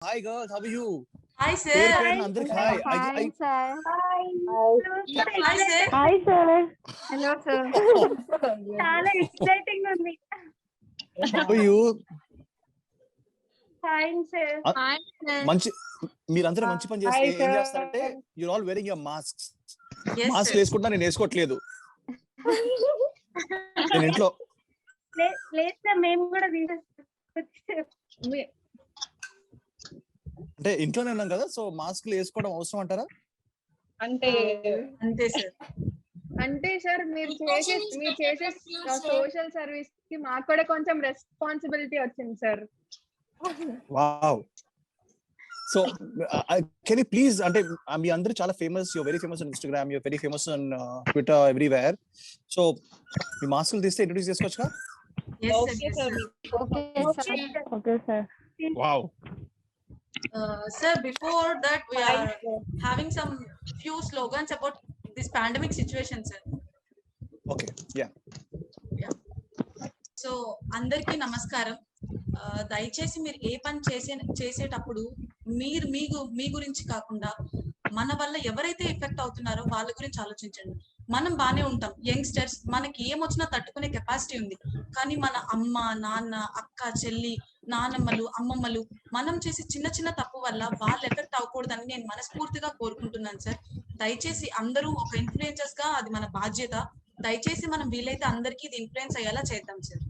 Hi girls, how are you? Hi sir. పేరు అందరికి hi. Hi, sir. Hi sir. Hi, sir. Hello, sir. చాలా exciting ఉంది. How are you? Fine sir. మంచి మీరందరూ మంచి పని చేస్తే ఏం చేస్తారంటే you're all wearing your masks. Yes mask sir. వేసుకుంటా నేను వేసుకోవట్లేదు. నేను ఇంట్లో లేదు సార్, మేము కూడా తీసేస్తాం. అంటే ఇంట్లోనే ఉన్నాం కదా, సో మాస్క్లు వేసుకోవడం అవసరం అంటారా? అంటే అంతే సార్. అంటే సార్ మీరు చేసే సోషల్ సర్వీస్ కి మాకు కూడా కొంచెం రెస్పాన్సిబిలిటీ వచ్చింది sir. Wow. So can you please, అంటే మీ అందరూ చాలా famous, you're very famous on Instagram, you're very famous on Twitter, everywhere. So మీ మాస్కులు తీస్తే ఇంట్రొడ్యూస్ చేసుకోవచ్చుగా? Yes sir. Yes, sir. Okay, sir. Wow. Sir, before that we are having some few slogans about this pandemic situation sir. Okay, yeah. So అందరికీ నమస్కారం. దయచేసి మీరు ఏ పని చేసేటప్పుడు మీరు మీ గురించి కాకుండా మన వల్ల ఎవరైతే ఎఫెక్ట్ అవుతున్నారో వాళ్ళ గురించి ఆలోచించండి. మనం బానే ఉంటాం, యంగ్స్టర్స్, మనకి ఏమొచ్చినా తట్టుకునే కెపాసిటీ ఉంది. కానీ మన అమ్మ, నాన్న, అక్క, చెల్లి, నానమ్మలు, అమ్మమ్మలు మనం చేసే చిన్న చిన్న తప్పు వల్ల వాళ్ళు ఎఫెక్ట్ అవ్వకూడదని నేను మనస్ఫూర్తిగా కోరుకుంటున్నాను సార్. దయచేసి అందరూ ఒక ఇన్ఫ్లుయెన్సర్స్ గా అది మన బాధ్యత. దయచేసి మనం వీలైతే అందరికీ ఇది ఇన్ఫ్లుయెన్స్ అయ్యేలా చేద్దాం సార్.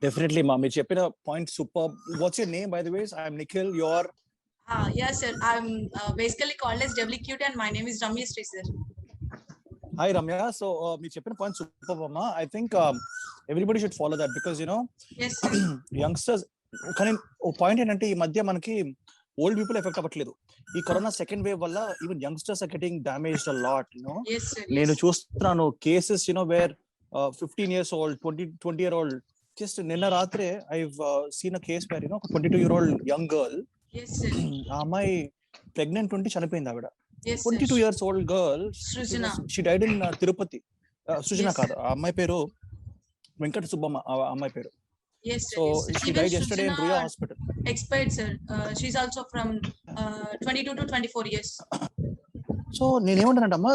Definitely, ma'am. You చెప్పిన point superb. What's your name, by the way? I'm Nikhil. You're? Yes, sir. I'm basically called as WQT, and my name is Ramya Sri, sir. Hi, Ramya. So, you చెప్పిన point superb, amma. I think everybody should follow that because Yes, sir. youngsters. కానీ ఓ point ఏంటంటే ఈ మధ్య మనకి old people effect అవ్వట్లేదు. ఈ corona second wave వల్ల even youngsters are getting damaged a lot. Yes, sir. నేను చూస్తున్నాను cases where 15 years old, 20 year old. Just నిన్న రాత్రే I've seen a case where ఒక 22-year-old young girl, Yes, sir. ఆ అమ్మాయి ప్రెగ్నెంట్ ఉండి చనిపోయింది. ఆవిడ Yes, 22 sir. years old girl. Srujana. She died in Tirupati. Srujana Yes, కాదు, sir. ఆ అమ్మాయి పేరు వెంకట సుబ్బమ్మ, ఆ అమ్మాయి పేరు. Yes, sir. So Yes, sir. she Even died yesterday in Srujana Ruya Hospital. expired, sir. She's also from 22 to 24 years. So నేనేమంటానంటమ్మా,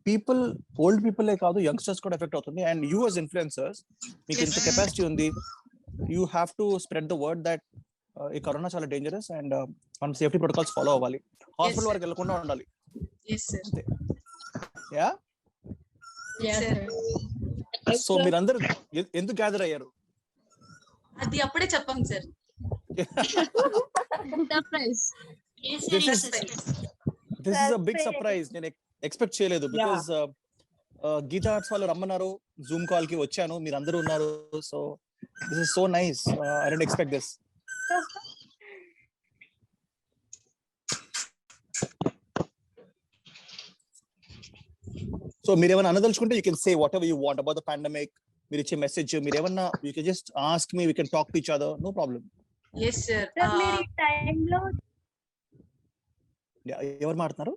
people, old people కాదు, youngsters కూడా ఎఫెక్ట్ అవుతుంది. అండ్ యూ యాజ్ ఇన్ఫ్లుయెన్సర్స్, మీకు ఇంత కెపాసిటీ ఉంది, you have to spread the word that ఈ corona చాలా dangerous and మనం సేఫ్టీ ప్రోటోకాల్స్ ఫాలో అవ్వాలి, హాస్పిటల్ వరకు వెళ్ళకుండా ఉండాలి. Yes, sir. అంతే. యా. Yes, sir. సో మీరందరూ ఎందుకు గ్యాదర్ అయ్యారు? అది అప్పుడే చెప్పాం sir. This is a big surprise. నేను ఎక్స్పెక్ట్ చేయలేదు బికాజ్ గీతా ఆర్ట్స్ వాళ్ళు రమ్మన్నారు, జూమ్ కాల్ కి వచ్చాను, మీరు అందరూ ఉన్నారు. So this is so nice. I don't expect this. So మీరు ఏమైనా అనదలుచుకుంటే you can say whatever you want about the pandemic. మీరు ఇచ్చే మెసేజ్ మీరు ఏమన్నా, you can just ask me, we can talk to each other, no problem. Yes, sir. Sir మీరు ఈ టైంలో, ఎవరు మాట్లాడుతున్నారు?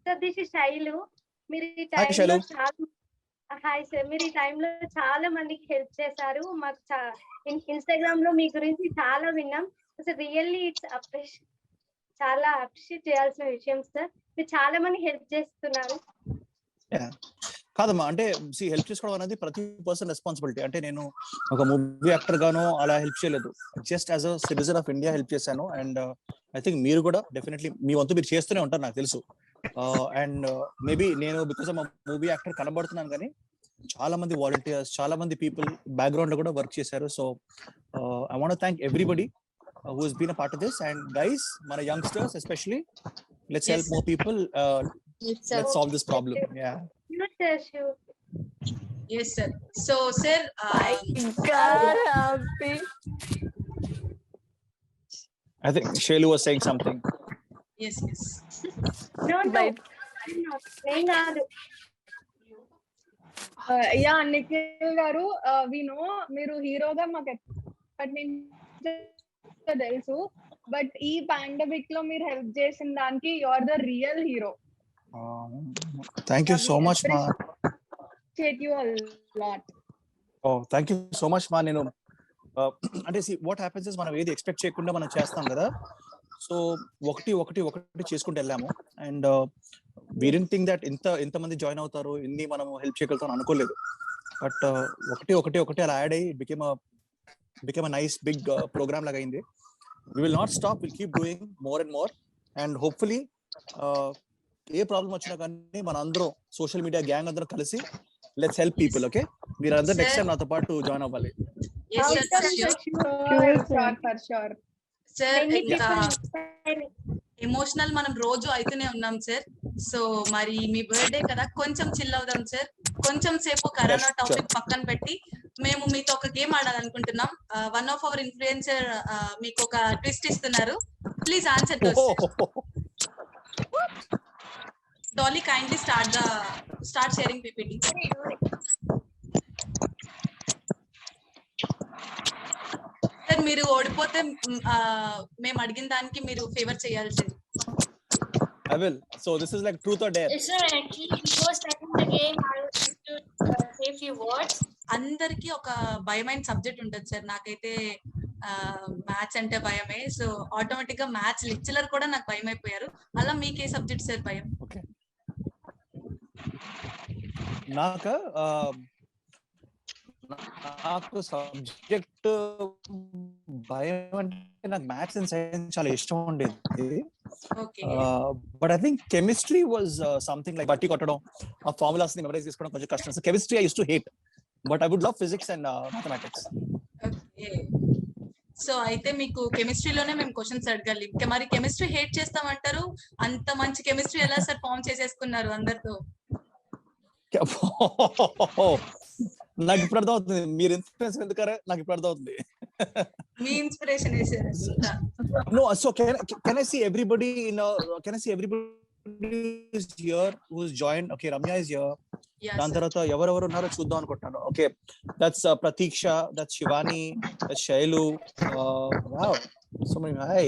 Sir this is Shailu. మీరు ఈ Hi, టైంలో శైలు. చాలా, హాయ్ సార్, మీరు ఈ టైంలో చాలా మందికి హెల్ప్ చేశారు. మాకు ఇన్స్టాగ్రామ్ లో మీ గురించి చాలా విన్నాం. అసలు రియల్లీ ఇట్స్ చాలా అప్రిషియేట్ చేయాల్సిన విషయం సార్. మీరు చాలా మంది హెల్ప్ చేస్తున్నారు. కాదమ్మా, అంటే హెల్ప్ చేసుకోవడం అనేది ప్రతి పర్సన్ రెస్పాన్సిబిలిటీ. అంటే నేను ఒక మూవీ యాక్టర్ గాను అలా హెల్ప్ చేయలేదు, just as a citizen of India help చేశాను. అండ్ ఐ థింక్ మీరు కూడా డెఫినెట్లీ మీ వంతు మీరు చేస్తూనే ఉంటారు, నాకు తెలుసు. అండ్ మేబీ నేను బికాస్ ఆఫ్ మూవీ యాక్టర్ కనబడుతున్నాను, కానీ చాలా మంది వాలంటీర్స్, చాలా మంది పీపుల్ బ్యాక్గ్రౌండ్ లో కూడా వర్క్ చేశారు. So I want to thank everybody who has been a part of this. And guys, mana youngsters especially, let's help more people. Let's solve this problem. Yeah. Sure. Yes, sir. So, sir, happy. I think Shailu was saying something. Yes, yes. No. నేను కాదు. Yeah Nikhil గారు, we know మీరు హీరోగా మాకు ఎప్పటి నుంచి తెలుసు, but ఈ పాండమిక్ లో మీరు హెల్ప్ చేసిన దానికి you are the real hero. Thank you so much, ma. Appreciate you a lot. Oh, thank you so much, ma. నేను అంటే వాట్ హ్యాపెన్స్ ఇస్ మనం ఏది ఎక్స్పెక్ట్ చేయకుండా మనం చేస్తాం కదా. సో ఒకటి చేసుకుంటూ వెళ్ళాము. And we didn't think that ఇంతమంది జాయిన్ అవుతారు, ఇన్ని మనం హెల్ప్ చేయగలుగుతాం అనుకోలేదు. బట్ ఒకటి అలా యాడ్ అయ్యి became a nice big programme లాగా అయింది. We will not stop, we'll keep doing more and more, and hopefully A problem వచ్చినా కానీ మన అందరం సోషల్ మీడియా గ్యాంగ్ అందరం కలిసి లెట్స్ హెల్ప్ పీపుల్. ఓకే, మీరు అందరూ నెక్స్ట్ టైం నాతో పాటు జాయిన్ అవ్వాలి. Sure. సార్ Many ఇంకా people ఎమోషనల్ మనం రోజు అయితేనే ఉన్నాం సార్. సో మరి మీ బర్త్డే కదా, కొంచెం చిల్ అవుదాం సార్. కొంచెం సేపు కరోనా Yes, టాపిక్ పక్కన పెట్టి మేము మీతో ఒక గేమ్ ఆడాలనుకుంటున్నాం. వన్ ఆఫ్ అవర్ ఇన్ఫ్లుయెన్సర్ మీకు ఒక ట్విస్ట్ ఇస్తున్నారు. Please answer those. Dolly, kindly start sharing PPT. సార్ మీరు ఓడిపోతే మేము అడిగిన దానికి మీరు ఫేవర్ చేయాల్సింది. I will. So this is like truth or dare. Yes, sir. Actually, before starting the game, I would like to say a few words. అందరికి ఒక భయమైన సబ్జెక్ట్ ఉంటుంది సార్. నాకైతే మ్యాథ్స్ అంటే భయమే. సో ఆటోమేటిక్ గా మ్యాథ్స్ లెక్చరర్ కూడా నాకు భయం అయిపోయారు. అలా మీకు ఏ సబ్జెక్ట్ సార్ భయం? ఓకే, నాకు సబ్జెక్ట్ భయం అంటే నాకు మ్యాథ్స్ అండ్ సైన్స్ చాలా ఇష్టం ఉండేది. Okay, but I think chemistry was something like బట్టి కొట్టడం, ఆ ఫార్ములాస్ ని మెమరైజ్ చేసుకోవడం కొంచెం కష్టం. So chemistry I use to hate, but I would love physics and mathematics. Okay. So అయితే మీకు కెమిస్ట్రీలోనే మేము క్వశ్చన్స్ అడగాలి. మరి కెమిస్ట్రీ హేట్ చేస్తామంటారు, అంత మంచి కెమిస్ట్రీ ఎలా సార్ ఫామ్ చేసేసుకున్నారు అందరితో? నాకు ఇప్పుడు అర్థం అవుతుంది మీరు ఇన్ఫ్లుయెన్స్ ఎందుకరే, నాకు ఇప్పుడు అర్థం అవుతుంది. మీ ఇన్స్పిరేషన్ ఏ sir? No, so can I see everybody can I see everybody is here who's joined? Okay, Ramya is here. దాని తర్వాత ఎవరెవరు ఉన్నారో చూద్దాం అనుకుంటున్నాను. Okay, that's Prateeksha, that's Shivani, that's Shailu. Wow, so many. Hi,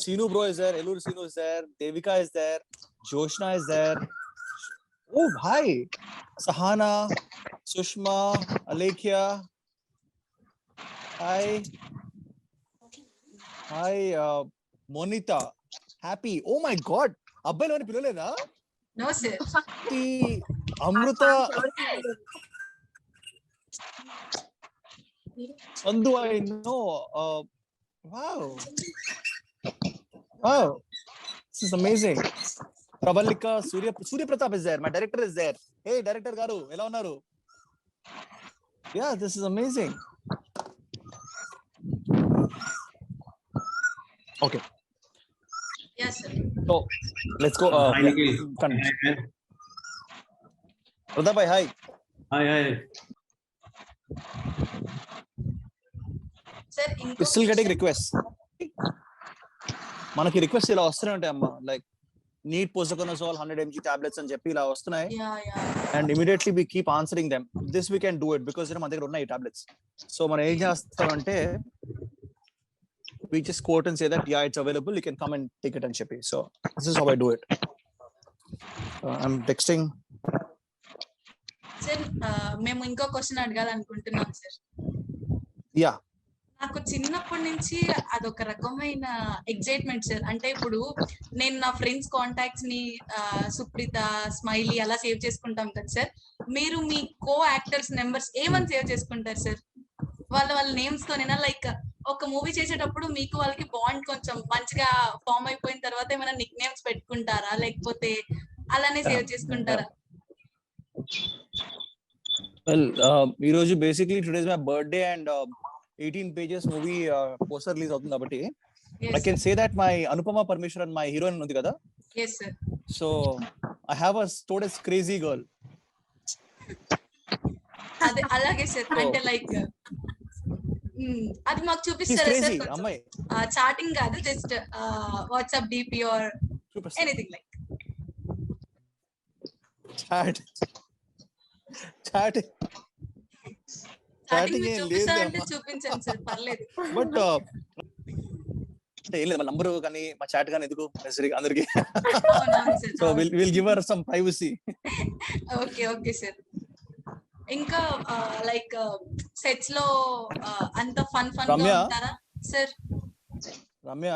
Sinu bro is there, Elur Sinu is there, Devika is there, Joshna is there. Oh, hi, Sahana, Sushma, Alekhya. Hi, Monita, Happy. Oh my God, అబ్బాయిలు అని పిలవలేదా? No sir. Amrita, Sandhu, I know. Wow, this is amazing. Pravalika, Surya Pratap is there. My director is there. Hey, director garu, ela unnaru? Yeah, this is amazing. Okay, yes sir. so let's go. Hi, Nikhil. Pratap bhai, hi. Hi. Sir We're still getting requests. మనకి request ఇలా వస్తూనే ఉంటాయి అమ్మా, like neat posaconazole 100 mg tablets అని చెప్పి ఇలా వస్తున్నాయి. And immediately we keep answering them. This we can do it because మన దగ్గర ఉన్నాయి టాబ్లెట్స్. సో మనం ఏం చేస్తామంటే we just quote and say that yeah, it's available, you can come and take it and ship it. So this is how I do it. I'm texting. Sir మేము ఇంకో question అడగాలనుకుంటున్నాం sir. Yeah, నాకు చిన్నప్పటి నుంచి అదొక రకమైన excitement sir. అంటే ఇప్పుడు నేను నా ఫ్రెండ్స్ కాంటాక్ట్స్ ని సుప్రీత, స్మైలీ అలా సేవ్ చేసుకుంటాం కదా సార్. మీరు మీ కో యాక్టర్స్ నెంబర్స్ ఏమని సేవ్ చేసుకుంటారు సార్? వాళ్ళ నేమ్స్ తోనేనా? లైక్ ఒక మూవీ చేసేటప్పుడు మీకు వాళ్ళకి బాండ్ కొంచెం మంచిగా ఫామ్ అయిపోయిన తర్వాత ఏమైనా నిక్ నేమ్స్ పెట్టుకుంటారా, లేకపోతే అలానే సేవ్ చేసుకుంటారా? well, ఈ రోజు basically today is my birthday and 18 pages movie poster release అవుతుంది కాబట్టి I can say that my Anupama Parmeshwaran, my heroine ఉంది కదా. yes sir. So I have a story as crazy girl. అదే అలాగే sir. అంటే like అది మాకు చూపిస్తారా సార్? అమ్మాయి చాటింగ్ కాదు, just WhatsApp DP or anything like chatting chatting చూపిస్తారంటే చూపించండి సార్, పర్లేదు. బట్ అంటే ఏం లేదు, మా నంబర్ కానీ మా చాట్ కానీ ఎందుకు నెసరీ అందరికి. So will give her some privacy. Okay sir. ఇంకా లైక్ సెట్స్ లో అంత ఫన్ గా రమ్య? ఉంటారా సార్? రమ్య,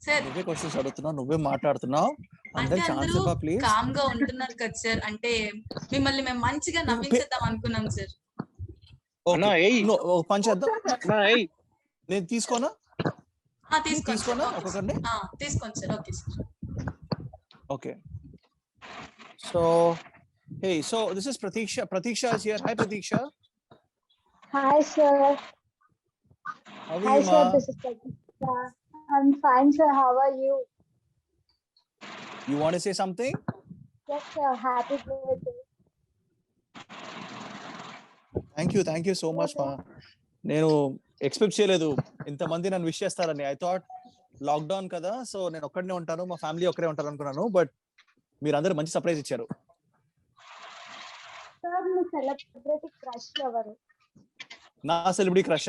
సార్ నువ్వే క్వశ్చన్స్ అడుగుతున్నావు, నువ్వే మాట్లాడుతున్నావు. అంటే అందరికి ఛాన్స్ అందరూ ఇవ్వ ప్లీజ్. కామ్ గా ఉంటున్నారు కదా సార్, అంటే మిమ్మల్ని మేము మంచిగా నవ్వించేద్దాం అనుకున్నాం సార్. అన్నా, ఏయ్. ఒక పని చేద్దాం. అన్నా, ఏయ్. నేను తీసుకోనా? తీసుకోండి తీసుకోనా సార్. ఒక్కొక్కరిని? తీసుకోండి sir. Okay sir. Okay. So, hey, so this is Pratiksha. Pratiksha is here. Hi, Pratiksha. Hi, sir. How are Hi, you, sir. ma? This is Pratisha. I'm fine, sir. How are you? You want to say something? Yes, sir. Happy birthday. Thank you so much, ma. నేను expect చేయలేదు ఇంతమంది నన్ను wish చేస్తారని. I thought lockdown కదా, so నేను ఒక్కడనే ఉంటాను, మా ఫ్యామిలీ ఒక్కరే ఉంటారు అనుకున్నాను. బట్ మీరందరూ మంచి సర్ప్రైజ్ ఇచ్చారు. Sir, మీ సెలబ్రిటీ క్రష్ ఎవరు? నా సెలబ్రిటీ క్రష్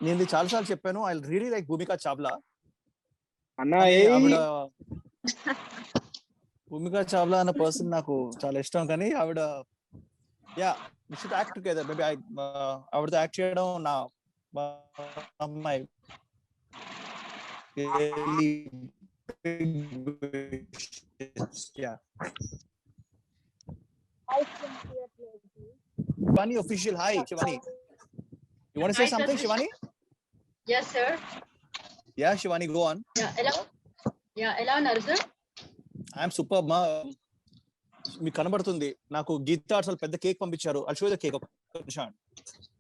నేను ఇది చాలాసార్లు చెప్పాను. I really like Bhumika Chawla. అన్నా, కానీ ఏయ్. ఆవిడ భూమికా చావ్లా అన్న పర్సన్ నాకు చాలా ఇష్టం. కానీ ఆవిడ we should act together. Maybe ఆవిడతో యాక్ట్ చేయడం నా అమ్మాయి I sincere lady. Shivani official. Hi, Shivani. You want to say Hi, something, Pratiksha. Shivani? Yes, sir. Yeah, Shivani, go on. ఎలా ఉన్నారు సార్? ఐఎమ్ సూపర్ మా. మీకు కనబడుతుంది నాకు గీతా అసలు పెద్ద కేక్ పంపించారు. I'll show the cake.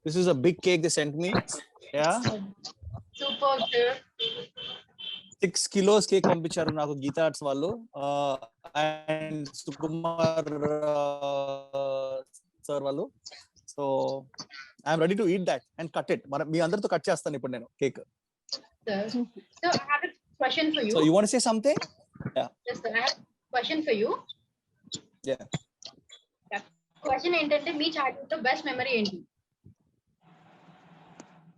This is a big cake they sent me. Super sir. 6 kilos cake పంపించారు నాకు గీతా ఆర్ట్స్ వాళ్ళు. అండ్ సుకుమార్ సార్ వాళ్ళు. So I'm ready to eat that and cut it. మరి మీ అందరితో కట్ చేస్తాను ఇప్పుడు నేను cake. Sir, I have a question for you. So you want to say something? Yes, sir. I have a question for you. Yeah. Question ఏంటంటే మీ childhood లో best memory ఏంటి?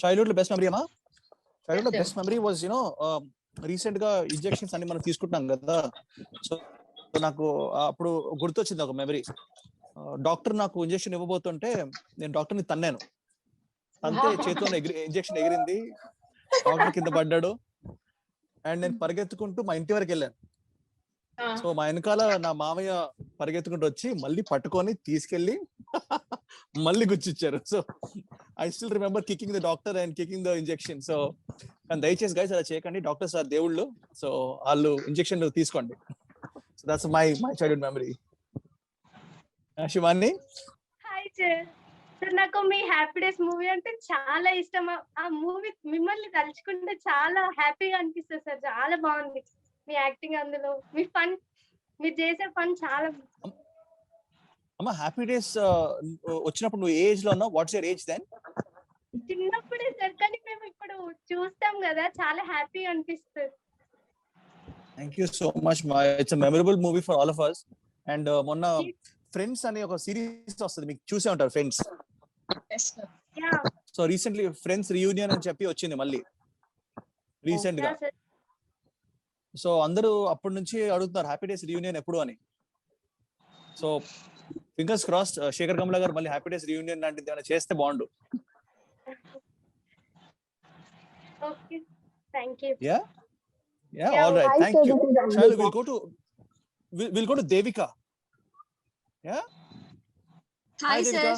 Childhood లో బెస్ట్ మెమరీ అమ్మా? Childhood లో Yes, sir. Best memory was recent గా injections అన్ని మనం తీసుకుంటున్నాం కదా. సో నాకు అప్పుడు గుర్తొచ్చింది ఒక మెమరీ. డాక్టర్ నాకు ఇంజెక్షన్ ఇవ్వబోతుంటే నేను డాక్టర్ ని తన్నాను. అంతే చేతిలో ఇంజెక్షన్ ఎగిరింది, డాక్టర్ కింద పడ్డాడు. అండ్ నేను పరిగెత్తుకుంటూ మా ఇంటి వరకు వెళ్ళాను. సో మా వెనకాల నా మామయ్య పరిగెత్తుకుంటూ వచ్చి మళ్ళీ పట్టుకొని తీసుకెళ్లి మళ్ళీ గుచ్చిచ్చారు. So I still remember kicking the doctor and kicking the injection. So కానీ దయచేసి గైస్ అలా చేయకండి. డాక్టర్స్ ఆర్ దేవుళ్ళు. సో వాళ్ళు ఇంజెక్షన్ తీసుకోండి. So that's my childhood memory. Shivani? Hi sir. Sir నాకు మీ హ్యాపీ డేస్ మూవీ అంటే చాలా ఇష్టం. ఆ మూవీ మిమ్మల్ని తలుచుకుంటే చాలా హ్యాపీగా అనిపిస్తుంది సార్. చాలా బాగుంది మీ యాక్టింగ్, అందులో మీ ఫన్, మీరు చేసే ఫన్ చాలా. అమ్మ హ్యాపీ డేస్ వచ్చినప్పుడు నువ్వు ఏజ్ లో ఉన్నావు? What's your age then? చిన్నప్పుడే సార్, కానీ మేము ఇప్పుడు చూస్తాం కదా, చాలా హ్యాపీగా అనిపిస్తుంది. థ్యాంక్ యూ సో మచ్ మా. It's a memorable movie for all of us. And మొన్న ఫ్రెండ్స్ అనే ఒక సిరీస్ వస్తుంది, మీకు చూసే ఉంటారు friends. So recently friends reunion అని చెప్పి వచ్చింది మళ్ళీ రీసెంట్ గా. సో అందరూ అప్పటి నుంచి అడుగుతున్నారు హ్యాపీ డేస్ రియూనియన్ ఎప్పుడు అని. So fingers crossed Shekhar Kammula గారు మళ్ళీ హ్యాపీ డేస్ రియూనియన్ లాంటిది ఏమైనా చేస్తే బాగుండు. Okay, thank you. Yeah all right, thank you. Shall we'll go to Devika. Yeah. Hi sir. Devika.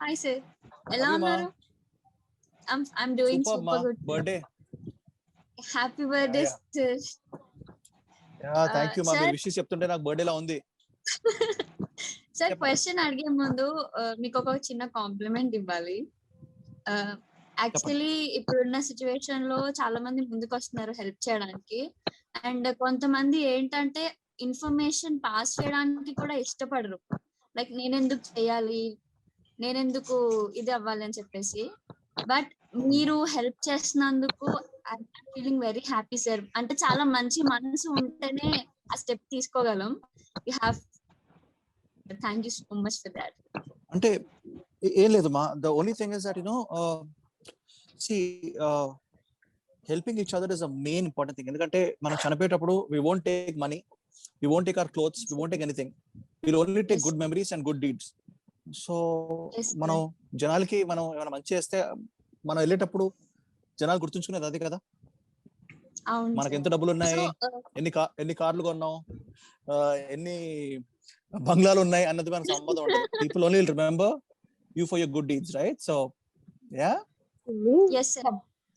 Hi sir. ఎలా How are you, ma? ఉన్నారు? I'm doing Superb, super ma. good. Birthday. Happy birthday Yeah. sir. Thank you మా. sir. మీరు wishes చెప్తుంటే నాకు birthday లా ఉంది. Sir చెప్పండి. Question అడిగే ముందు మీకు ఒక చిన్న కాంప్లిమెంట్ ఇవ్వాలి. యాక్చువల్లీ ఇప్పుడున్న సిచ్యువేషన్ లో చాలా మంది ముందుకు వస్తున్నారు హెల్ప్ చేయడానికి. అండ్ కొంతమంది ఏంటంటే ఇన్ఫర్మేషన్ పాస్ చేయడానికి కూడా ఇష్టపడరు. లైక్ నేనెందుకు చేయాలి, నేనెందుకు ఇది అవ్వాలి అని చెప్పేసి. బట్ మీరు హెల్ప్ చేస్తున్నందుకు I'm feeling very happy sir. అంటే చాలా మంచి మనసు ఉంటేనే ఆ స్టెప్ తీసుకోగలం. You have thank you so much for that. అంటే ఏం లేదు మా. The only thing is that see helping each other is a main important thing. ఎందుకంటే మనం చనిపోయేటప్పుడు we won't take money, we won't take our clothes, we won't take anything. Will only take Yes. Good memories and good deeds. So Yes, sir. మనం జనాలకి మనం ఏమైనా మంచి చేస్తే మనం వెళ్ళేటప్పుడు జనాలు గుర్తుంచుకునేది అది కదా. అవును మనకి sir. ఎంత డబ్బులు ఉన్నాయి, So, ఎన్ని కార్లు కొన్నాం, ఎన్ని బంగ్లాలు ఉన్నాయి అన్నది మనకు సంబంధం ఉంటుంది. People only remember you for your good deeds, right? So yeah, yes sir.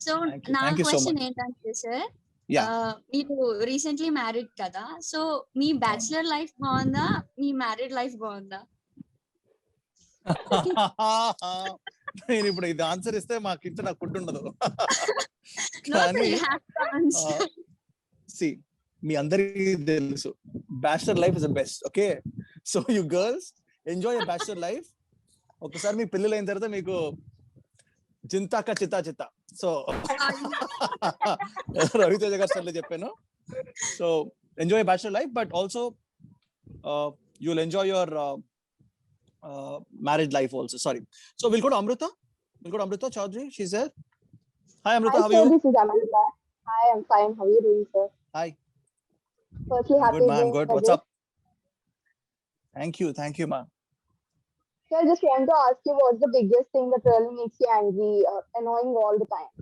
So నా Thank you so question much. ఏంటంటే సార్, Yeah. మీరు రీసెంట్లీ మ్యారీడ్ కదా, సో మీ బ్యాచులర్ లైఫ్ బాగుందా, మీ మ్యారీడ్ లైఫ్ బాగుందా? నేను ఇప్పుడు ఇది ఆన్సర్ ఇస్తే మాకు ఇంట్లో నాకు ఫుడ్ ఉండదు. No, sir, కానీ you have to answer. See మీ అందరికీ తెలుసు bachelor life is the best. Okay, so you girls enjoy your bachelor life. ఒకసారి మీ పిల్లలు అయిన తర్వాత మీకు చింతాక చిత్తా. సో రవితేజ గారు సార్లు చెప్పాను. So enjoy bachelor life, but also you will enjoy your married life also. Sorry. So we'll go to Amrita. Chaudhary. She's there. Hi Amrita, Hi, how are sir, you? this is Amanda. Hi, I'm fine. How are you doing, sir? Hi. Firstly, happy Good, ma'am. Good. What's birthday. up? Thank you, ma'am. So I just want to ask you, what's the biggest thing that really makes you angry or annoying all the time?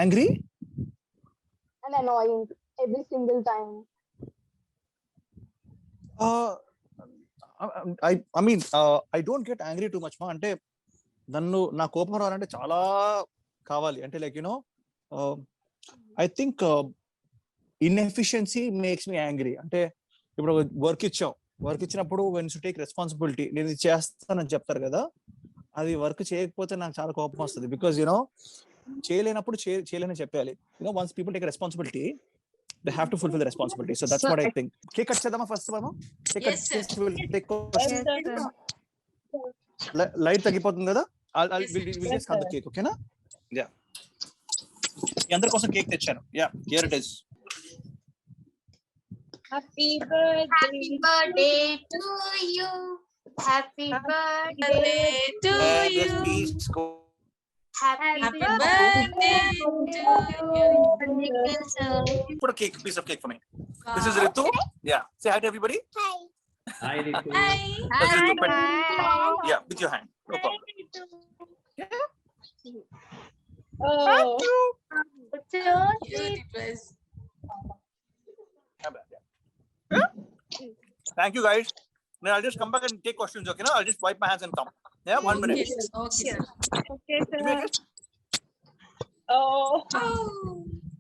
Angry? And annoying every single time. I mean, I don't get angry too much, ma. అంటే నన్ను నా కోపం రావాలంటే చాలా కావాలి. అంటే like you know I think inefficiency makes me angry. అంటే ఇప్పుడు వర్క్ ఇచ్చినప్పుడు వెన్ టు టేక్ రెస్పాన్సిబిలిటీ, నేను ఇది చేస్తానని చెప్తారు కదా, అది వర్క్ చేయకపోతే నాకు చాలా కోపం వస్తుంది. బికాస్ యూనో చేయలేనప్పుడు చేయలేని చెప్పాలి. You know once people take responsibility, they have to fulfill the responsibility. So that's what I think. Cake cut chedama first mama. Cake cut. Yes, sir. We'll take questions. Light tagipotundi kada. We'll just cut the cake, okay na? Yeah. మీ అందరి కోసం cake తెచ్చాను. Yeah, here it is. Happy birthday to you. Happy birthday to you. Happy Happy birthday birthday to you. Put a piece of cake for me. This is Ritu. Yeah. Say hi to everybody. Hi, Ritu. Hi. That's Ritu. Yeah, with your hand. No problem. Oh, Cute it was. Thank you guys. Now I'll just come back and take questions, okay na? I'll just wipe my hands and come. Yeah, 1 minute. Yes, okay, sir. okay, Give me a sir. kiss. Oh, Oh.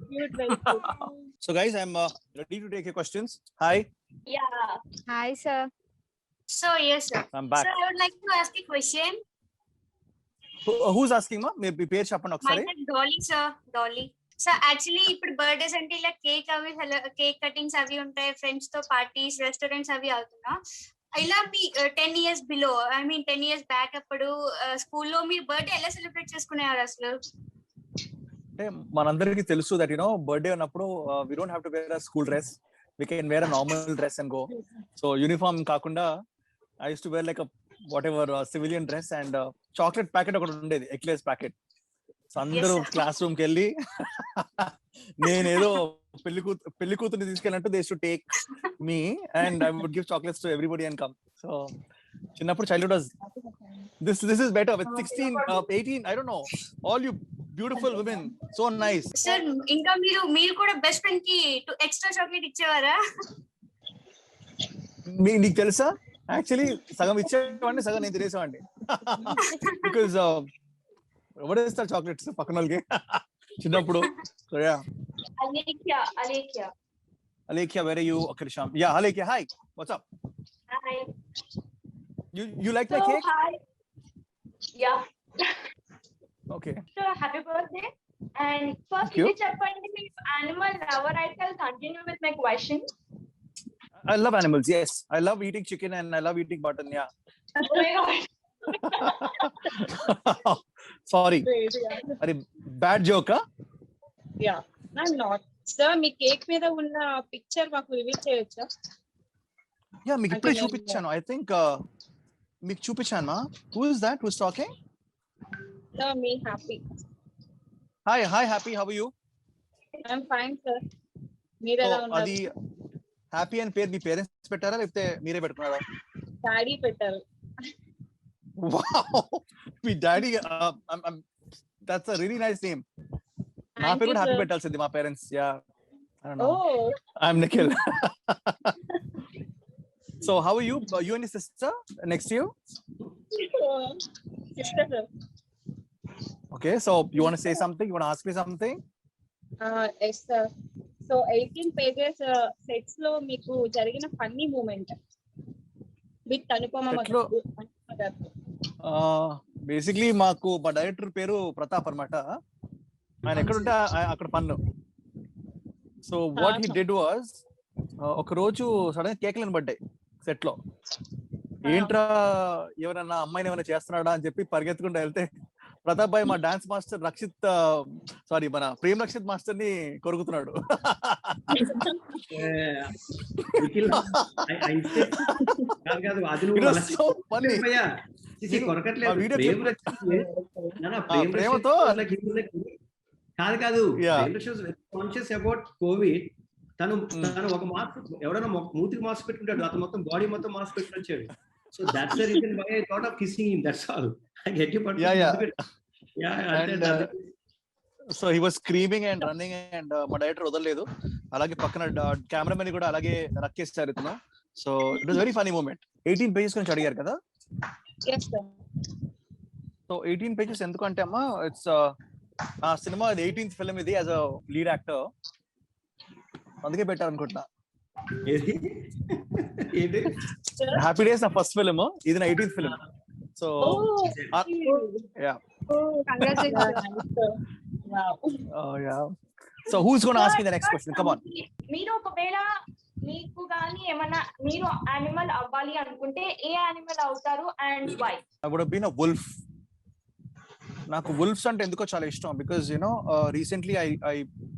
cute, very cute. So guys, I'm ready to take your questions. Hi, Yeah. Hi, sir. So, yes, sir. I'm back. So, I would like to ask a question. Who's asking ma? Maybe పేరు చెప్పండి My ఒకసారి. name is Dolly, sir. Dolly. So actually ఇప్పుడు birthdays అంటే ఇలా cake cuttings అవి ఉంటాయి, friends తో parties, restaurants అవి అవుతున్నా. ఇలా మీ 10 years below, I mean 10 years back అప్పుడు స్కూల్లో మీరు బర్త్డే ఎలా సెలబ్రేట్ చేసుకునేవారు అసలు? అంటే మనందరికీ తెలుసు దట్ యునో బర్త్డే ఉన్నప్పుడు we don't have to wear a school dress, we can wear a normal dress and go. So uniform కాకుండా I use to wear like whatever civilian dress and chocolate packet ఒకటి ఉండేది, eclairs packet. So అందరూ class room కి వెళ్ళి నేనేదో పెళ్లి కూతుర్ని తీసుకెళ్ళినట్టు they should take me and I would give chocolates to everybody and come. So చిన్నప్పుడు childhood was this is better with 16 18 I don't no all you beautiful women, so nice. Sir ఇంకా మీరు కూడా బెస్ట్ ఫ్రెండ్ కి extra chocolate ఇచ్చేవారా? నీకు తెలుసా, actually సగం ఇచ్చేవాడిని, సగం నేను తినేసేవాడిని. బికాజ్ ఎవడేస్తారు చాక్లెట్స్ పక్కన వాళ్ళకి చిన్నప్పుడు. Alekia, where are you? Okay, Sham. Yeah, Alekia, hi. What's up? Hi. You like my cake? Hi. Yeah. Okay. So happy birthday. And first, Thank you. ఇది చెప్పండి, మీరు animal lover అయితే I'll continue with my question. I love animals. Yes, I love eating chicken and I love eating mutton. Yeah. Oh my God. Sorry. Are bad joke? Huh? Yeah I'm not. Sir me cake మీద ఉన్న picture మాకు reveal చేయొచ్చా? Yeah, మీకు I ఇప్పుడే can చూపించాను. I think మీకు చూపించాను మా. Who is that? Who's talking? Sir me happy. Hi, happy. How are you? I'm fine sir. మీరు ఎలా Oh, ఉన్నారు? అది హ్యాపీ అని పేరు మీ పేరెంట్స్ పెట్టారా లేకపోతే మీరే పెట్టుకున్నారా? డాడీ పెట్టారు. Wow, me daddy, that's a really nice name. నా పేరు కూడా హ్యాపీ పెట్టాల్సింది మా parents. Yeah, I don't know. Oh, I'm Nikhil. So how are you? You and your sister next to you? sister. Okay, so you want to say something? You want to ask me something? Yes sir. So 18 pages sets లో మీకు జరిగిన funny moment with Anupama Set లో? గారు. Basically మాకు మా director పేరు ప్రతాప్ అన్నమాట. ఆయన ఎక్కడుంటే అక్కడ పన్ను. So what he did was, ఒక రోజు సడన్ కేకలను పడ్డాయి సెట్ లో. ఏంట్రా ఎవరన్నా అమ్మాయిని ఏమైనా చేస్తున్నాడా అని చెప్పి పరిగెత్తుకుంటూ వెళ్తే ప్రతాప్ భాయ్ మా డాన్స్ మాస్టర్ రక్షిత్, సారీ మన ప్రేమ్ రక్షిత్ మాస్టర్ ని కొరుకుతున్నాడు. నిఖిల్, కాదు అది నువ్వు It was so funny. కొరకట్లేదు. ఆ video ప్రేమ్ clip- రక్షిత్ ప్రేమతో కాదు కాదు Yeah. Prem Rakshit very conscious about Covid. తను ఒక మాస్క్, ఎవరైనా మూతికి మాస్క్ పెట్టుకుంటాడు, అతను మొత్తం బాడీ మొత్తం మాస్క్ పెట్టుకుని వచ్చాడు. So that's the reason why I thought of kissing him. That's all. I get you. And so he was screaming and running, and మా డైరెక్టర్ వదలలేదు. అలాగే పక్కన కెమెరామెన్ కూడా అలాగే రక్కేస్తారు ఇతను. So it was very funny moment. 18 pages గురించి అడిగారు కదా. Yes sir. సో 18 పేజెస్ ఎందుకంటే అమ్మా, ఇట్స్ ఆ సినిమా 18th ఫిల్మ్ ఇది యాజ్ అ లీడ్ యాక్టర్, అందుకే పెట్టారు అనుకుంటున్నా. హ్యాపీ డేస్ నా ఫస్ట్ ఫిల్మ్, ఇది నా 18th film. So ya, so who's gonna ask me the next question? Come on. మీరు ఒకవేళ మీకు గానీ ఏమన్నా మీరు యానిమల్ అవ్వాలి అనుకుంటే ఏ యానిమల్ అవుతారు and why? I would have been a wolf. నాకు వుల్ఫ్స్ అంటే ఎందుకో చాలా ఇష్టం. బికాజ్ యూనో రీసెంట్లీ ఐ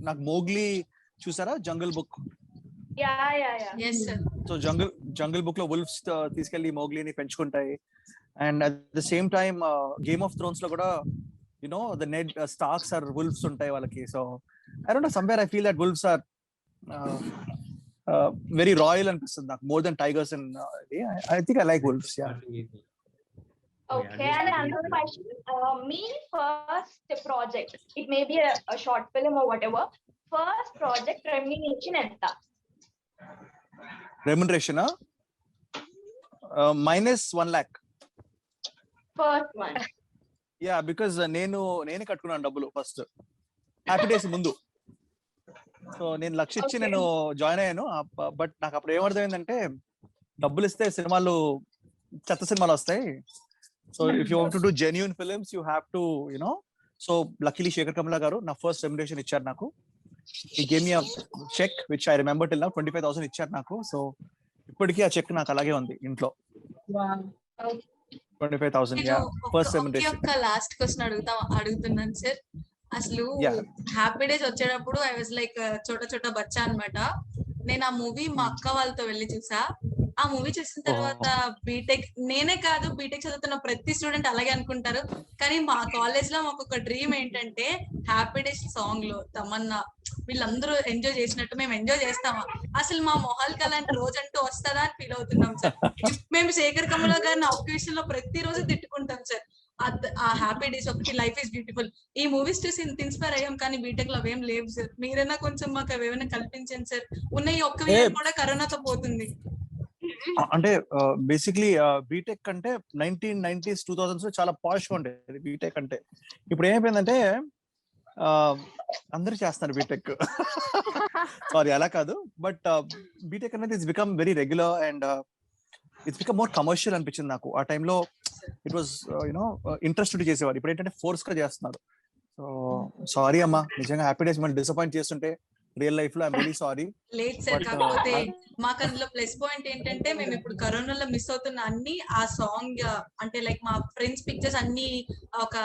నాకు మోగ్లీ చూసారా, జంగల్ book? Yeah yeah yeah. yes sir. So jungle book లో వుల్ఫ్స్ తీసుకెళ్లి మోగ్లీని పెంచుకుంటాయి. And at the same time game of thrones లో కూడా you know the Ned Starks are wolves ఉంటాయి వాళ్ళకి. So I don't know, somewhere I feel that wolves are very royal అనిపిస్తుంది నాకు, more than tigers. And I think I like wolves. Yeah. Okay, and another question. Me first project, it may be a short film or whatever. First project remuneration enta? Remuneration -1 lakh. First one. Yeah, because నేనే కట్టుకున్నాను డబ్బులు first happy days ముందు. So నేను లక్ష ఇచ్చి నేను join అయ్యాను. But నాకు అప్పుడు ఏమర్థమైందంటే, డబ్బులు ఇస్తే సినిమాలు చెత్త సినిమాలు వస్తాయి. So if you want to do genuine films you have to you know. So luckily Shekhar Kammula గారు నా ఫస్ట్ రెమ్యునరేషన్ ఇచ్చారు నాకు. ఈ gave me cheque which I remember till now, 25,000 ఇచ్చారు నాకు. సో ఇప్పటికీ ఆ చెక్ నాకు అలాగే ఉంది ఇంట్లో. 25,000. Yeah, first remuneration. ఒక లాస్ట్ క్వశ్చన్ అడుగుతున్నాను సార్. అసలు హ్యాపీ డేస్ వచ్చేటప్పుడు ఐ వాజ్ లైక్ చోట చోట బచ్చా అన్నమాట. నేను ఆ మూవీ మా అక్క వాళ్ళతో వెళ్ళి చూసా. ఆ మూవీ చూసిన తర్వాత బీటెక్, నేనే కాదు బీటెక్ చదువుతున్న ప్రతి స్టూడెంట్ అలాగే అనుకుంటారు. కానీ మా కాలేజ్ లో మాకు ఒక డ్రీమ్ ఏంటంటే, హ్యాపీ డేస్ సాంగ్ లో తమన్నా వీళ్ళందరూ ఎంజాయ్ చేసినట్టు మేము ఎంజాయ్ చేస్తామా? అసలు మా మొహాలకి అలాంటి రోజు అంటూ వస్తుందా అని ఫీల్ అవుతున్నాం సార్. మేము శేఖర్ కమలా గారిని ఒక్క విషయంలో ప్రతిరోజు తిట్టుకుంటాం సార్. ఆ హ్యాపీ డేస్ ఒకటి, లైఫ్ ఇస్ బ్యూటిఫుల్, ఈ మూవీస్ చూసి ఇన్స్పైర్ అయ్యాం. కానీ బీటెక్ లో అవేం లేవు సార్. మీరైనా కొంచెం మాకు అవేమైనా కల్పించండి సార్. ఉన్న ఈ ఒక్క విషయం కూడా కరోనాతో పోతుంది. అంటే బేసిక్లీ బీటెక్ అంటే 1990s 2000s లో చాలా పాష్ గా ఉండేది బీటెక్ అంటే. ఇప్పుడు ఏమైపోయిందంటే అందరూ చేస్తున్నారు బీటెక్. సారీ, అలా కాదు. బట్ బీటెక్ అనేది it's become very regular and it's become more commercial అనిపించింది నాకు. ఆ టైంలో ఇట్ వాస్ యునో ఇంట్రెస్ట్ చేసేవారు. ఇప్పుడు ఏంటంటే ఫోర్స్ గా చేస్తున్నారు. సో సారీ అమ్మా, నిజంగా హ్యాపీ డేస్ మనం డిసప్పాయింట్ చేస్తుంటే రియల్ లైఫ్ లో ఐఎమ్ వెరీ సారీ. లేదు సార్, కాకపోతే మాకు అందులో ప్లస్ పాయింట్ ఏంటంటే, మేము ఇప్పుడు కరోనాలో మిస్ అవుతున్న అన్ని ఆ సాంగ్, అంటే లైక్ మా ఫ్రెండ్స్ పిక్చర్స్ అన్ని ఒక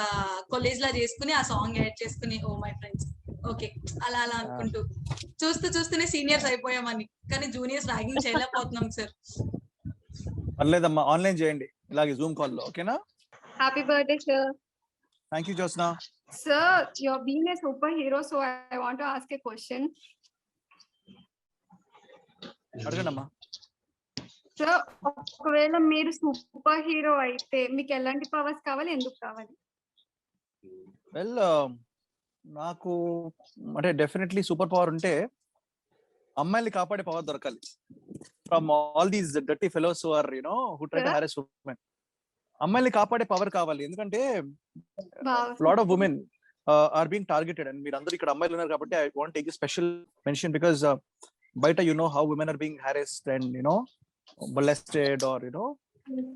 కాలేజ్ లా చేసుకుని ఆ సాంగ్ యాడ్ చేసుకుని, ఓ మై ఫ్రెండ్స్ ఓకే అలా అలా అనుకుంటూ చూస్తూనే సీనియర్స్ అయిపోయామని. కానీ జూనియర్స్ ర్యాగింగ్ చేయలేకపోతున్నాం సార్. పర్లేదమ్మా, ఆన్లైన్ చేయండి ఇలాగే జూమ్ కాల్ లో. ఓకేనా? Happy birthday sir. Thank you Josna. Sir, you're being a superhero, so I want to ask a question. అడగండి అమ్మా. సో ఒకవేళ మీరు సూపర్ హీరో అయితే మీకు ఎలాంటి పవర్స్ కావాలి, ఎందుకు కావాలి? వెల్ నాకు అంటే డెఫినెట్లీ సూపర్ పవర్ ఉంటే అమ్మాయిల్ని కాపాడే పవర్ దొరకాలి from all these dirty fellows who are who try to harass women. అమ్మాయిల్ని కాపాడే పవర్ కావాలి, ఎందుకంటే lot of women are being targeted. And మీరు అందరూ ఇక్కడ అమ్మాయిలు ఉన్నారు కాబట్టి I want take special mention because బయట how women are being harassed and molested or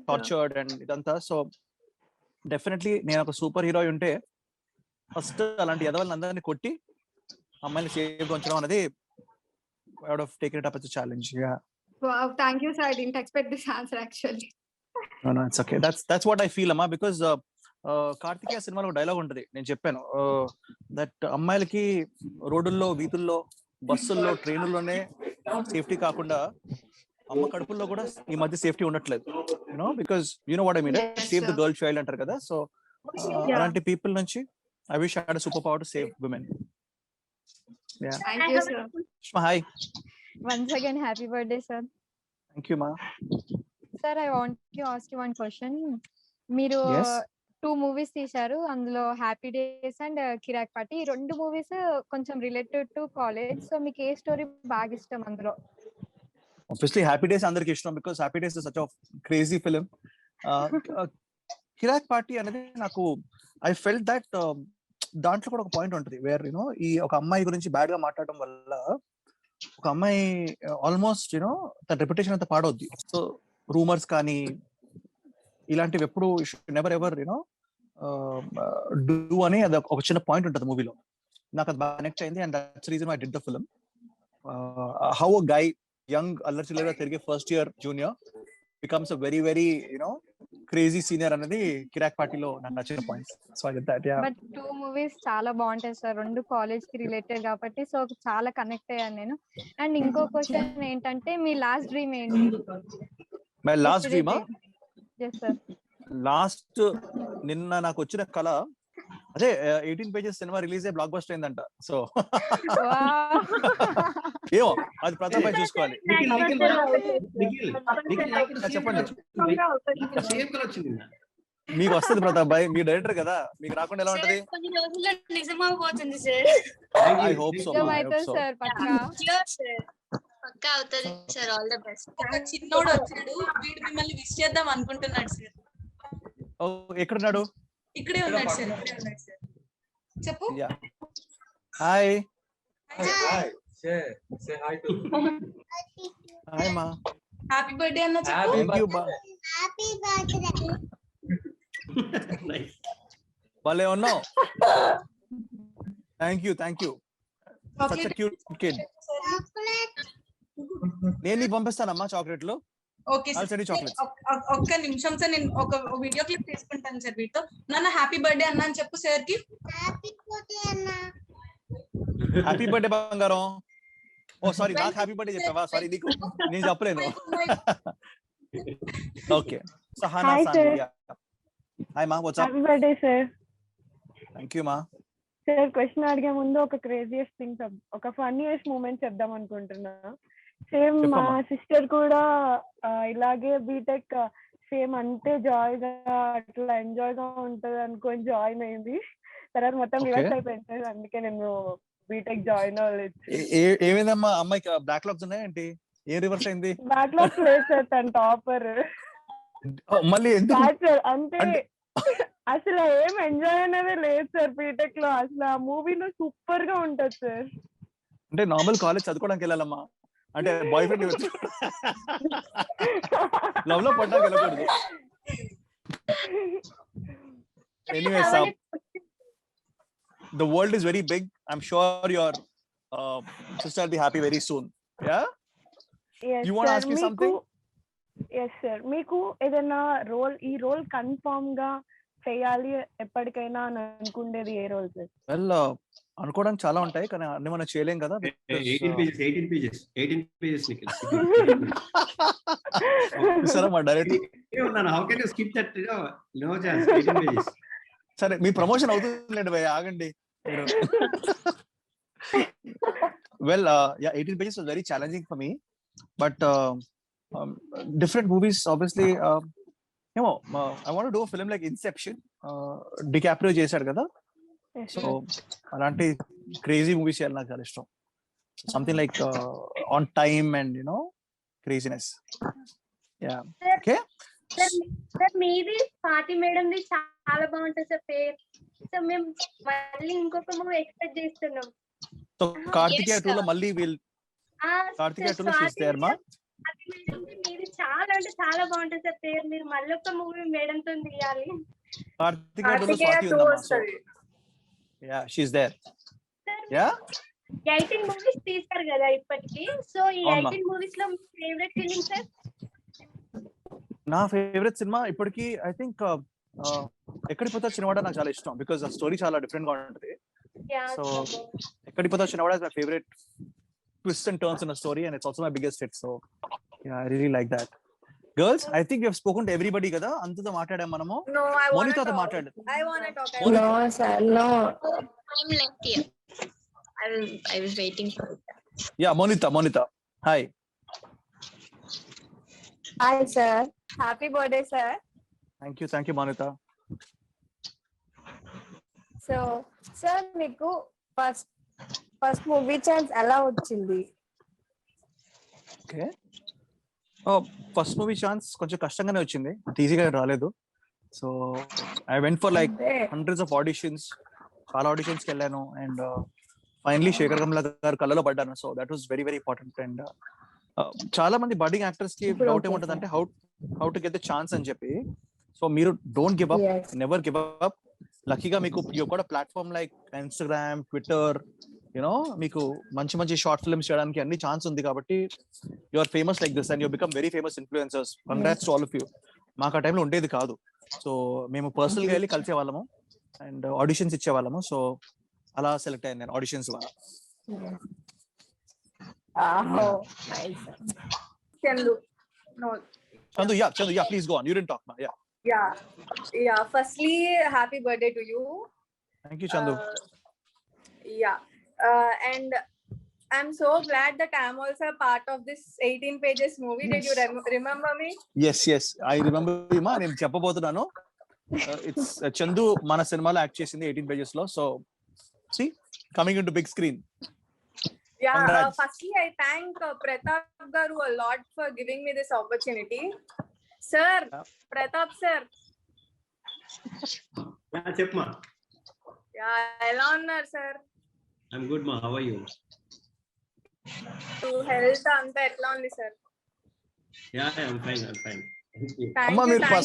tortured and ఇదంతా. సో డెఫినెట్లీ నేను ఒక సూపర్ హీరో ఉంటే ఫస్ట్ అలాంటి ఎదవల్ని అందరినీ కొట్టి అమ్మాయిని సేఫ్ గా ఉంచడం అనేది I would have taken it up as a challenge. Yeah. Wow, thank you sir. I didn't expect this answer actually. No, it's okay. That's what I feel, amma, because Karthikeya సినిమాలో ఒక dialogue ఉంటుంది, నేను చెప్పాను that అమ్మాయిలకి రోడ్డుల్లో, వీధుల్లో, బస్సుల్లో, ట్రైనుల్లోనే safety కాకుండా అమ్మ కడుపుల్లో కూడా ఈ మధ్య సేఫ్టీ ఉండట్లేదు. Because what I mean, save the girl child అంటారు కదా. సో అలాంటి పీపుల్ నుంచి I wish I had a super power to save women. Yeah. Thank you sir. Shma, hi. Once again, happy birthday, sir. Thank you, ma. Sir, I want to ask you one question. మీరు Yes. 2 movies తీశారు, అందులో happy days and Kirik party. ఈ 2 movies కొంచెం related to college. So మీకు ఏ story బాగా ఇష్టం అందులో? Obviously, Happy Days అందరికి ఇష్టం because Happy Days is such a crazy film. Kirik party అనేది నాకు ఐ ఫెల్ట్ దట్ దాంట్లో కూడా ఒక పాయింట్ ఉంటుంది వేర్ ఈ ఒక అమ్మాయి గురించి బ్యాడ్ గా మాట్లాడడం వల్ల ఒక అమ్మాయి ఆల్మోస్ట్ తన రెప్యుటేషన్ అంతా పాడవుద్ది. సో రూమర్స్ కానీ ఇలాంటివి ఎప్పుడు నెవర్ ఎవర్ డూ అని అది ఒక చిన్న పాయింట్ ఉంటుంది మూవీలో. నాకు అది బాగా కనెక్ట్ అయింది and that's reason I did the film. How a guy young అల్లరి చిల్లరగా తిరిగే first year junior becomes a very very crazy senior అనేది కిరాక్ పార్టీలో నాకు నచ్చిన point. So I did that. Yeah, but 2 movies చాలా బాగుంటాయి సార్, 2 కాలేజ్ కి రిలేటెడ్ కాబట్టి. సో చాలా కనెక్ట్ అయ్యాను నేను. అండ్ ఇంకో క్వశ్చన్ ఏంటంటే, మీ లాస్ట్ డ్రీమ్ ఏంటి? My last dream yes sir. Last నిన్న నాకు వచ్చిన కళ అదే 18 pages సినిమా రిలీజ్ అయ్యి బ్లాక్ బస్టర్ అయిందంట. సో ఏమో అది ప్రతాప్ భాయ్ చూసుకోవాలి. చెప్పండి, మీకు వస్తుంది ప్రతాప్ భాయ్, మీ డైరెక్టర్ కదా, మీకు రాకుండా ఎలా ఉంటది? కొన్ని రోజుల్లో నిజమవబోతుంది సార్. I hope so. సార్ పక్కా పక్కా అవుతుంది సార్. All the best. ఒక చిన్నోడు వచ్చాడు, వీడు మిమ్మల్ని విష్ చేద్దాం అనుకుంటున్నాడు సార్. ఎక్కడున్నాడు? ఇక్కడే ఉన్నాడు సార్, ఇక్కడే ఉన్నాడు సార్. చెప్పు. Hi. Say hi to. Hi మా. హ్యాపీ బర్త్డే అన్న చెప్పు. థాంక్ యూ బా. Happy birthday. భలే ఉన్నావు. Thank you such a cute kid. నేను నీకు పంపిస్తానమ్మా చాక్లెట్లు. ఓకే సార్, ఒక్క నిమిషం సార్, నేను ఒక వీడియో క్లిప్ తీసుకుంటాను సార్ వీటితో. నాన్న హ్యాపీ బర్త్డే అన్న అని చెప్పు సార్ కి. హ్యాపీ బర్త్డే అన్న. హ్యాపీ బర్త్డే బంగారం. ఓ సారీ, నాకు హ్యాపీ బర్త్డే చెప్పావా? సారీ, నీకు నేను చెప్పలేను. ఓకే. సహానా సానియా. హాయ్ మా, what's up? Happy birthday sir. Thank you మా. సార్ క్వశ్చన్ అడిగే ముందు ఒక క్రేజియస్ట్ థింగ్, ఒక ఫన్నీయెస్ట్ మూమెంట్ చెప్దాం అనుకుంటున్నా. సేమ్ మా సిస్టర్ కూడా ఇలాగే బీటెక్ సేమ్ అంతే జాయ్ గా అట్లా ఎంజాయ్ గా ఉంటది అనుకొని జాయిన్ అయింది. తర్వాత మొత్తం రివర్స్ అయిపోయింది సార్, అందుకే నేను బీటెక్ జాయిన్ అవ్వలేదు. ఏమైందమ్మా అమ్మాయికి? బ్యాక్లాగ్స్ ఉన్నాయేంటి? ఏం రివర్స్ అయింది? బ్యాక్లాగ్స్ లేదు సార్, తన టాపర్. మళ్ళీ సార్ అంటే అసలు ఏం ఎంజాయ్ అనేది లేదు సార్ బీటెక్ లో. అసలు ఆ మూవీలో సూపర్ గా ఉంటది సార్. అంటే నార్మల్ కాలేజ్ చదువుకోవడానికి వెళ్ళాలమ్మా, అంటే బాయ్ ఫ్రెండ్ లవ్ లో పడ్డానికి వెళ్ళకూడదు. Anyways, the world is very big. I'm sure your sister will be happy very soon. Yeah? Yes, you want to ask me something? Yes sir. మీకు ఏదైనా ఈ role confirm గా చేయాలి ఎప్పటికైనా అని అనుకునేది ఏ రోల్ సార్? వెల్, అనుకోవడానికి చాలా ఉంటాయి కానీ అన్ని మనం చేయలేం కదా. 18 pages నిఖిల్. సరే మా డైరెక్టర్ ఏమన్నాను, how can you skip that? No chance. 18 pages. సరే, మీ ప్రమోషన్ అవుతుందండి భయ్య, ఆగండి. Well, yeah, 18 pages was very challenging for me. but different movies obviously. I want to do a film like Inception. DiCaprio చేశాడు కదా, so అలాంటి crazy movies చేయాలి నాకు చాలా ఇష్టం. Something like on time and craziness. Yeah. Okay. Sir మీది స్వాతి మేడంది చాలా బాగుంటుంది సార్ పేరు. సో మేము మళ్ళీ ఇంకొక మూవీ ఎక్స్పెక్ట్ చేస్తున్నాం. So Kartikeya 2 లో మళ్ళీ Kartikeya 2 లో she's there ma. మీది చాలా అంటే చాలా బాగుంటుంది సార్ పేరు. మీరు మళ్ళీ ఒక మూవీ మేడం తో తీయాలి. Kartikeya 2 లో స్వాతి ఉందమ్మా. So yeah, she's there. Yeah. 18 movies తీశారు కదా ఇప్పటికి. సో ఈ 18 మూవీస్ లో మీ ఫేవరెట్ ఫిలిం సార్? నా ఫేవరెట్ సినిమా ఇప్పటికి ఐ థింక్ ఎక్కడికి పోతా చిన్నవాడ నాకు చాలా ఇష్టం, బికాస్ ఆ స్టోరీ చాలా డిఫరెంట్ గా ఉంటుంది. సో ఎక్కడికి పోతా చిన్నవాడ is my favourite twists and turns in a story, and it's also my biggest hit. So yeah, I really like that. Girls, I think we have spoken to everybody kada. Antata maatladam manamu. No, I want Monita to to talk. maatladu. I want to talk. No, sir, no. I'm left here. I was waiting for it. Yeah, Monita. Hi. Hi, sir. Happy birthday, sir. Thank you, Monita. So, sir, మీకు first movie chance ఎలా వచ్చింది? Okay, first movie chance కొంచెం కష్టంగానే వచ్చింది, ఈజీగా రాలేదు. So I went for like hundreds of auditions, చాలా ఆడిషన్స్కి వెళ్ళాను, అండ్ ఫైనలీ శేఖర్ కమల గారు కళ్ళలో పడ్డాను. So that was very very important. And చాలా మంది బడ్డింగ్ యాక్టర్స్ కి డౌట్ ఏముంటుంది అంటే how to get the chance అని చెప్పి. సో మీరు don't give up, never give up. లక్కీగా మీకు you got a platform like Instagram, Twitter, మీకు మంచి మంచి షార్ట్ ఫిల్మ్స్ చేయడానికి అన్ని ఛాన్స్ ఉంది. కాబట్టి you are famous like this and you become very famous influencers. Congrats to all of you. మాకు ఆ టైంలో ఉండేది కాదు. సో మేము పర్సనల్ గా వెళ్ళి కలిసే వాళ్ళము అండ్ ఆడిషన్స్ ఇచ్చేవాళ్ళము. సో అలా సెలెక్ట్ అయ్యాను నేను ఆడిషన్స్ వల్ల. Chandu, yeah, please go on. You didn't talk now. Yeah. Firstly, happy birthday to you. Thank you, Chandu. And I'm so glad that I'm also a part of this 18 pages movie. Did you remember me? Yes, I remember you, ma. నేను చెప్పబోతున్నాను. It's Chandu మన సినిమాలో act చేసింది 18 pages లో. So see, coming into big screen. Yeah, firstly I thank Pratap garu a lot for giving me this opportunity. Sir, Pratap sir. చెప్పమా. ఎలా ఉన్నారు sir? I'm good ma, how are you? Health అంతా ఎట్లా ఉంది sir? Yeah, I'm fine. Thank you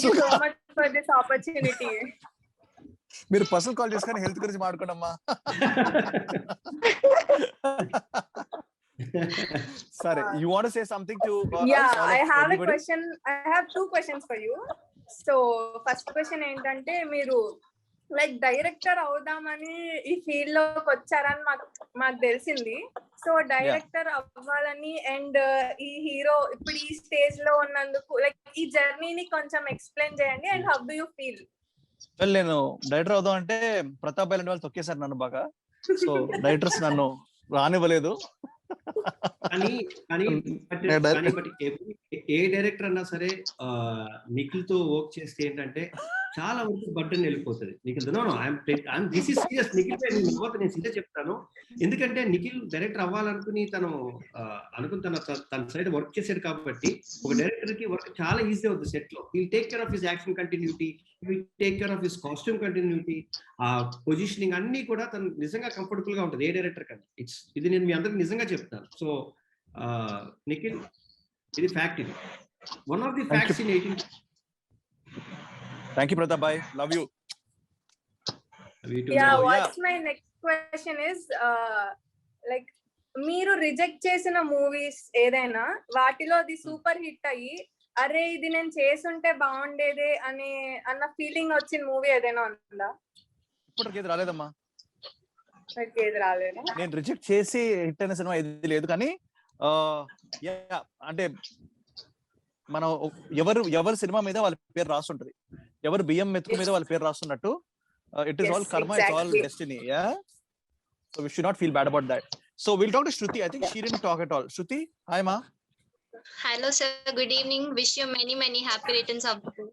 so much for this opportunity. మీరు personal call చేసుకొని health గురించి మాట్లాడమ్మా. Sorry, you want to say something to I have a question. I have 2 questions for you. So first question ఏంటంటే, మీరు like director అవుదామని ఈ field లోకి వచ్చారని మాకు తెలిసింది. సో డైరెక్టర్ అవ్వాలని అండ్ ఈ హీరో ఇప్పుడు ఈ స్టేజ్ లో ఉన్నందుకు లైక్ ఈ జర్నీని కొంచెం ఎక్స్ప్లెయిన్ చేయండి. And how do you feel? Well, నేను డైరెక్టర్ అవుదాం అంటే ప్రతాప్ బైలాంటి వాళ్ళు తొక్కేశారు నన్ను బాగా. సో డైరెక్టర్స్ నన్ను రానివ్వలేదు. ఏ డైరెక్టర్ అన్నా సరే నిఖిల్ తో వర్క్ చేస్తే ఏంటంటే చాలా వరకు బట్టన్ వెళ్ళిపోతుంది. Nikhil this is serious. Nikhil నేను సీరియస్ చెప్తాను. ఎందుకంటే నిఖిల్ డైరెక్టర్ అవ్వాలనుకుని తను తన సైడ్ వర్క్ చేశాడు కాబట్టి ఒక డైరెక్టర్ కి వర్క్ చాలా ఈజీ అవుతుంది సెట్ లో. He'll take care of his action continuity, he'll take care of his costume continuity, ఆ పొజిషనింగ్ అన్ని కూడా తను నిజంగా కంఫర్టబుల్ గా ఉంటుంది ఏ డైరెక్టర్ కన్నా. ఇది నేను మీ అందరికి నిజంగా చెప్తాను. సో నిఖిల్, ఇది ఫ్యాక్ట్. ఇది one of the facts in 18. Thank you, Pratap bhai. Love you. What's my next question is, like మీరు రిజెక్ట్ చేసిన మూవీస్ ఏదైనా వాటిలో అది సూపర్ హిట్ అయ్యి అరే ఇది నేను చేసుంటే బాగుండేదే అన్న ఫీలింగ్ వచ్చిన మూవీ ఏదైనా ఉందా? ఇప్పటికేది రాలేదమ్మా. రాలేదా? నేను రిజెక్ట్ చేసి హిట్ అయిన సినిమా ఏది లేదు. కానీ అంటే మనం ఎవరి సినిమా మీద వాళ్ళ పేరు రాస్తుంటది, ఎవరు బియ్యం మెతుకు మీద వాళ్ళ పేరు రాస్తున్నట్టు. ఇట్ ఈస్ ఆల్ కర్మ, it's all destiny. So we should not feel bad about that. So we'll talk to Shruti. I think she didn't talk at all. Shruti, hi ma. Hello, sir. Good evening. Wish you many happy returns of the day.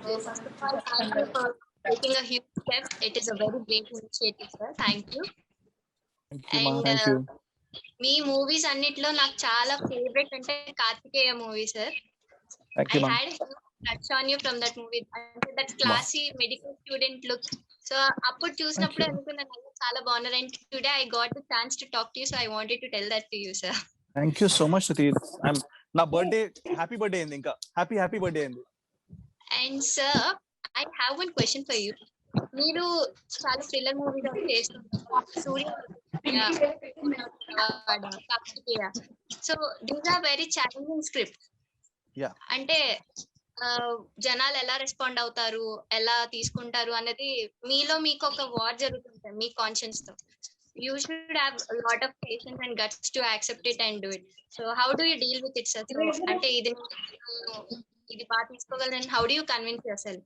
So, first of all, thank you for taking a huge step. It is a very great initiative, sir. Thank you. Thank you, ma. And Thank you. మీ movies అన్నిట్లో నాకు చాలా favourite అంటే Karthikeya movie sir. Thank I you, ma. had a touch on you from that movie. అంటే that classy medical student look. So అప్పుడు చూసినప్పుడు అనుకున్నాను చాలా బాగున్నారు. And today I got the chance to talk to you, so I wanted to tell that to you sir. Thank you so much Sudheer. నా birthday happy birthday అయింది, ఇంకా happy birthday అయింది. And sir I have one question for you. మీరు చాలా thriller మూవీలో చేస్తున్నారు, Surya, Karthikeya. So these are very challenging script. అంటే జనాలు ఎలా రెస్పాండ్ అవుతారు, ఎలా తీసుకుంటారు అన్నది మీలో మీకు ఒక వార్ జరుగుతుంటుంది మీ కాన్షియన్స్ తో. You should have a lot of patience and guts to accept it and do it. So how do you deal with it, sir? Ante idi baat iskogalan, how do you convince yourself?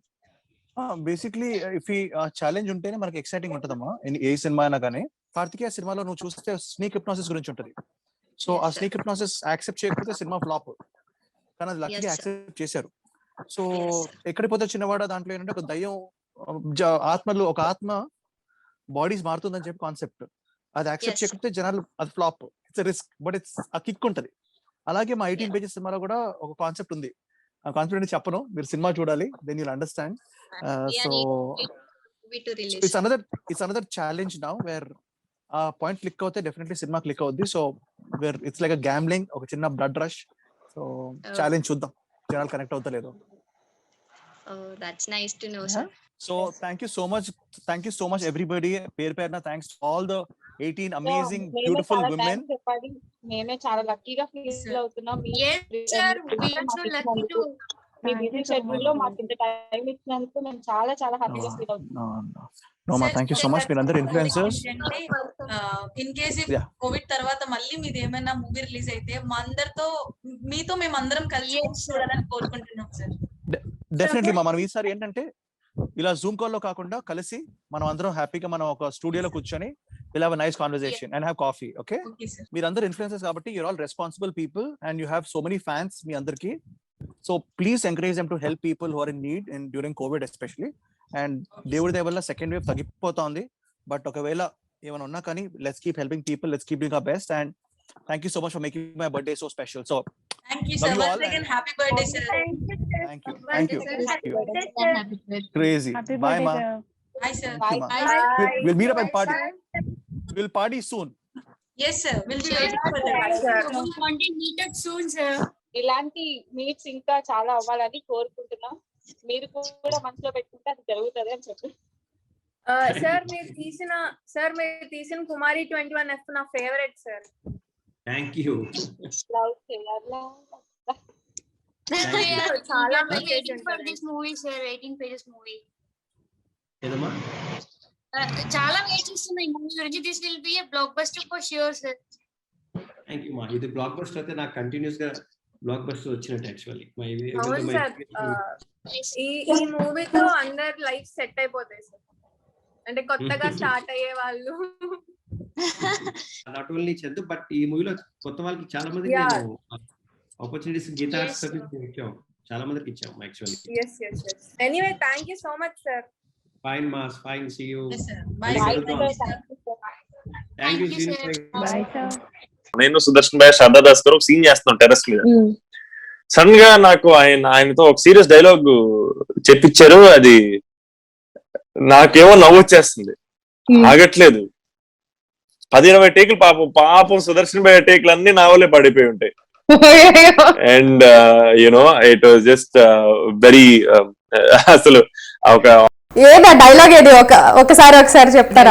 Basically if ఈ challenge ఉంటేనే మనకి exciting ఉంటుందమ్మా. ఏ cinema అయినా కానీ కార్తికేయ సినిమాలో నువ్వు చూస్తే snake hypnosis గురించి ఉంటుంది. సో ఆ స్నేక్ హిప్నాసిస్ యాక్సెప్ట్ చేయకపోతే సినిమా ఫ్లాప్. కానీ అది లక్కీగా యాక్సెప్ట్ చేశారు. సో ఎక్కడికి పోతే చిన్నవాడ దాంట్లో ఏంటంటే ఒక దయ్యం ఆత్మలు, ఒక ఆత్మ బాడీస్ మారుతుందని చెప్పి కాన్సెప్ట్. అది యాక్సెప్ట్ చేయకపోతే జనాలు అది flop. It's risk, but it's ఆ కిక్ ఉంటది. అలాగే మా 18 pages సినిమాలో కూడా ఒక కాన్సెప్ట్ ఉంది. ఆ కాన్సెప్ట్ చెప్పను, మీరు సినిమా చూడాలి, then you'll understand. So it's another challenge now where ఆ పాయింట్ క్లిక్ అవుతే డెఫినెట్లీ సినిమా క్లిక్ అవుద్ది. So where it's like a gambling, ఒక చిన్న బ్లడ్ రష్. సో ఛాలెంజ్ చూద్దాం జనాలు కనెక్ట్ అవుతలేదు. Oh, that's nice to know, sir. So thank you so much everybody. Perna thanks to all the 18 amazing beautiful women. నేను చాలా లక్కీగా feel అవుతున్నా. Yes sir, we are so lucky to me busy schedule లో మాకు ఇంత time ఇచ్చినందుకు మేము చాలా హ్యాపీగా ఫీల్ అవుతున్నాం. No ma, thank you so much. మీరందరూ ఇన్ఫ్లుయెన్సర్స్. ఇన్ కేస్ కోవిడ్ తర్వాత మళ్ళీ మీది ఏమైనా మూవీ రిలీజ్ అయితే మా అందరితో మీతో మేము అందరం కలిసి చూడాలని కోరుకుంటున్నాం సార్. డెఫినెట్లీ మా, మనం ఈసారి ఏంటంటే ఇలా జూమ్ కాల్ లో కాకుండా కలిసి మనం అందరం హ్యాపీగా మనం ఒక స్టూడియోలో కూర్చొని will have a nice conversation and have coffee. Okay, మీరందరూ ఇన్ఫ్లుయెన్సర్స్ కాబట్టి you're all responsible people and you have so many fans మీ అందరికి. So please encourage them to help people who are in need and during Covid especially. And దేవుడి దయ వల్ల second wave తగ్గిపోతోంది, but ఒకవేళ ఏమైనా ఉన్నా కానీ let's keep helping people, let's keep doing our best. And thank you so much for making my birthday so special. So thank you sir, once again happy birthday sir. Thank you crazy. Bye ma. Bye sir. Bye. We'll meet up and party. We'll party soon. Yes sir, we'll be waiting for that sir. We want to meet up soon sir. ఇలాంటి meets ఇంకా చాలా అవ్వాలని కోరుకుంటున్నాం. మీరు కూడా మనసులో పెట్టుకుంటే అది జరుగుతుంది అని చెప్పి. సార్ మీరు తీసిన కుమారి 21F నా ఫేవరెట్ సార్. Thank you. చాలా చాలా వెయిట్ చేస్తున్నా ఈ మూవీ గురించి. This will be a block buster for sure sir. Thank you మా. ఇది బ్లాక్ బస్టర్ అయితే నాకు కంటిన్యూస్ గా బ్లాక్ బస్టర్ వచ్చినట్టు యాక్చువల్లీ. అవును సార్, ఈ మూవీతో అందరు లైఫ్ సెట్ అయిపోతాయి సార్. అంటే కొత్తగా స్టార్ట్ అయ్యే వాళ్ళు నాట్ ఓన్లీ చందు బట్ ఈ మూవీలో కొత్త వాళ్ళకి చాలా మందికి నేను ఆపర్చునిటీస్ గిటార్స్ ఇచ్చాం, చాలా మందికి ఇచ్చాం actually. yes anyway thank you so much sir. fine mas, fine, see you. Yes sir, bye thank you sir. Bye sir. నేను సుదర్శన్ భాయ్ శ్రద్ధా దాస్ గారు ఒక సీన్ చేస్తున్నాం టెర్రస్ మీద. సడన్ గా నాకు ఆయనతో ఒక సీరియస్ డైలాగ్ చెప్పించారు. అది నాకేమో నవ్వు వచ్చేస్తుంది, ఆగట్లేదు. 10-20 టేకులు పాపం సుదర్శన్ భాయ్ టేకులు అన్ని నా వల్లే పడిపోయి ఉంటాయి. And you know it was just very అసలు ఒక ఏదా డైలాగ్ ఏది ఒకసారి చెప్తారా?